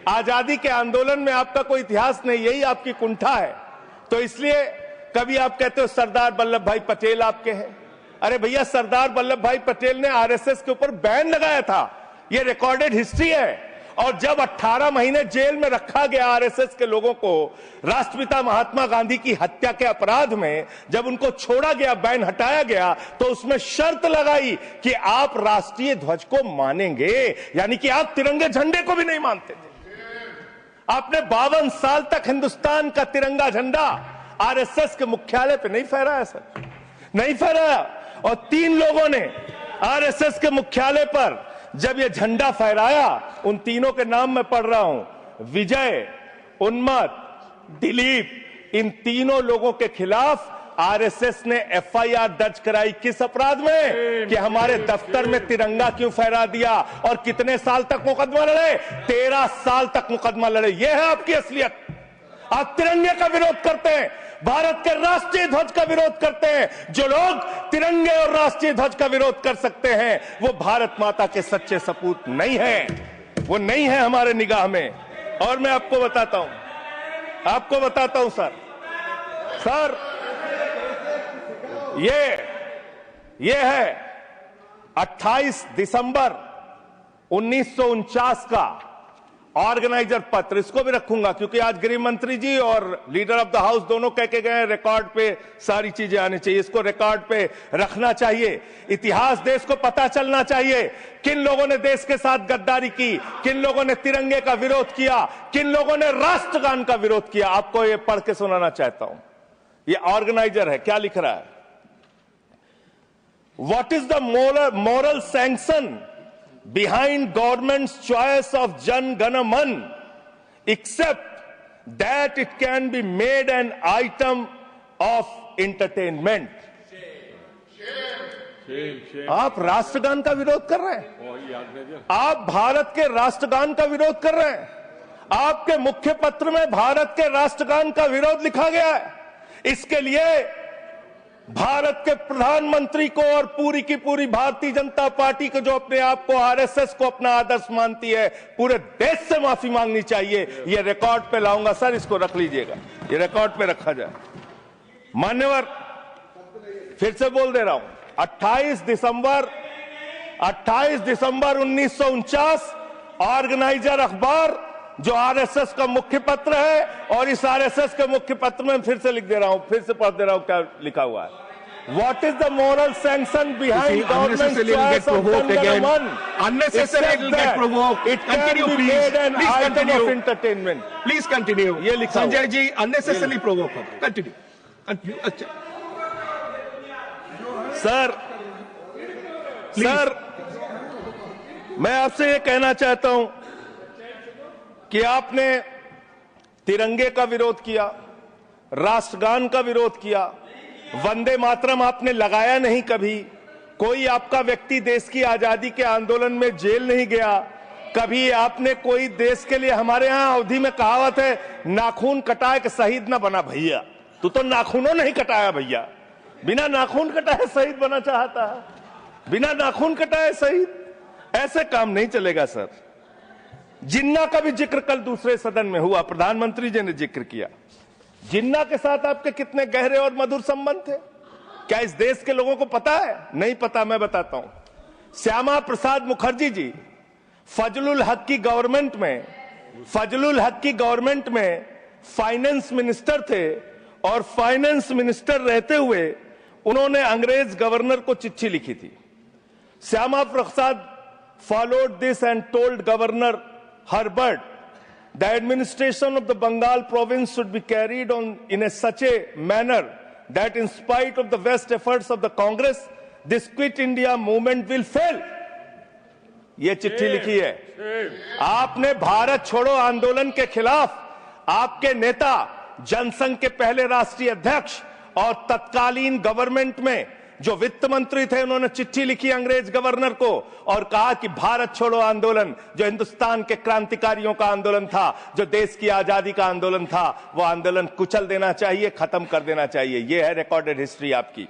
आजादी के आंदोलन में आपका कोई इतिहास नहीं, यही आपकी कुंठा है। तो इसलिए कभी आप कहते हो सरदार वल्लभ भाई पटेल आपके हैं। अरे भैया, सरदार वल्लभ भाई पटेल ने आरएसएस के ऊपर बैन लगाया था, ये रिकॉर्डेड हिस्ट्री है। और जब 18 महीने जेल में रखा गया आरएसएस के लोगों को राष्ट्रपिता महात्मा गांधी की हत्या के अपराध में, जब उनको छोड़ा गया, बैन हटाया गया, तो उसमें शर्त लगाई कि आप राष्ट्रीय ध्वज को मानेंगे, यानी कि आप तिरंगे झंडे को भी नहीं मानते थे। आपने 52 साल तक हिंदुस्तान का तिरंगा झंडा आरएसएस के मुख्यालय पे नहीं फहराया सर, नहीं फहराया। और 3 लोगों ने आरएसएस के मुख्यालय पर जब ये झंडा फहराया, उन तीनों के नाम मैं पढ़ रहा हूं, विजय, उन्मत, दिलीप, इन तीनों लोगों के खिलाफ आरएसएस ने एफआईआर दर्ज कराई। किस अपराध में? कि हमारे दफ्तर में तिरंगा क्यों फहरा दिया। और कितने साल तक मुकदमा लड़े? 13 साल तक मुकदमा लड़े। यह है आपकी असलियत। आप तिरंगे का विरोध करते हैं, भारत के राष्ट्रीय ध्वज का विरोध करते हैं। जो लोग तिरंगे और राष्ट्रीय ध्वज का विरोध कर सकते हैं, वो भारत माता के सच्चे सपूत नहीं है, वो नहीं है हमारे निगाह में। और मैं आपको बताता हूं सर, ये है 28 दिसंबर 1949 का ऑर्गेनाइजर पत्र। इसको भी रखूंगा क्योंकि आज गृह मंत्री जी और लीडर ऑफ द हाउस दोनों कह के गए, रिकॉर्ड पे सारी चीजें आनी चाहिए, इसको रिकॉर्ड पे रखना चाहिए। इतिहास देश को पता चलना चाहिए, किन लोगों ने देश के साथ गद्दारी की, किन लोगों ने तिरंगे का विरोध किया, किन लोगों ने राष्ट्रगान का विरोध किया। आपको ये पढ़ के सुनाना चाहता हूं, ये ऑर्गेनाइजर है, क्या लिख रहा है। What is the moral sanction behind government's choice of Jan Gana Man, except that it can be made an item of entertainment. आप राष्ट्रगान का विरोध कर रहे हैं, आप भारत के राष्ट्रगान का विरोध कर रहे हैं। आपके मुख्य पत्र में भारत के राष्ट्रगान का विरोध लिखा गया है। इसके लिए भारत के प्रधानमंत्री को और पूरी की पूरी भारतीय जनता पार्टी को, जो अपने आप को आरएसएस को अपना आदर्श मानती है, पूरे देश से माफी मांगनी चाहिए। ये रिकॉर्ड पे लाऊंगा सर, इसको रख लीजिएगा, ये रिकॉर्ड पे रखा जाए। मान्यवर, फिर से बोल दे रहा हूं, 28 दिसंबर 1949 ऑर्गेनाइजर अखबार, जो आरएसएस का मुख्य पत्र है। और इस आरएसएस के मुख्य पत्र में फिर से लिख दे रहा हूं, फिर से पढ़ दे रहा हूं क्या लिखा हुआ है। What is the moral sanction behind government's choice of Jan Gana Man? Unnecessary will get provoked. It can be made an item of entertainment. Please continue. ये लिखा हुआ। Sanjay ji, unnecessarily provoke. Continue. अच्छा सर, मैं आपसे ये कहना चाहता हूं कि आपने तिरंगे का विरोध किया, राष्ट्रगान का विरोध किया, वंदे मातरम आपने लगाया नहीं कभी। कोई आपका व्यक्ति देश की आजादी के आंदोलन में जेल नहीं गया कभी। आपने कोई देश के लिए, हमारे यहां अवधि में कहावत है, नाखून कटाए कि शहीद ना बना भैया। तू तो नाखूनों नहीं कटाया भैया, बिना नाखून कटाए शहीद बना चाहता है, बिना नाखून कटाए शहीद। ऐसे काम नहीं चलेगा सर। जिन्ना का भी जिक्र कल दूसरे सदन में हुआ, प्रधानमंत्री जी ने जिक्र किया। जिन्ना के साथ आपके कितने गहरे और मधुर संबंध थे, क्या इस देश के लोगों को पता है? नहीं पता, मैं बताता हूं। श्यामा प्रसाद मुखर्जी जी फजलुल हक की गवर्नमेंट में फाइनेंस मिनिस्टर थे, और फाइनेंस मिनिस्टर रहते हुए उन्होंने अंग्रेज गवर्नर को चिट्ठी लिखी थी। Shyama Prasad followed this and told governor Herbert, the administration of the Bengal province should be carried on in such a manner that in spite of the best efforts of the Congress, this Quit India movement will fail. ये चिट्ठी लिखी है। आपने भारत छोड़ो आंदोलन के खिलाफ आपके नेता, जनसंघ के पहले राष्ट्रीय अध्यक्ष और तत्कालीन गवर्नमेंट में जो वित्त मंत्री थे, उन्होंने चिट्ठी लिखी अंग्रेज गवर्नर को और कहा कि भारत छोड़ो आंदोलन, जो हिंदुस्तान के क्रांतिकारियों का आंदोलन था, जो देश की आजादी का आंदोलन था, वो आंदोलन कुचल देना चाहिए, खत्म कर देना चाहिए। ये है रिकॉर्डेड हिस्ट्री आपकी।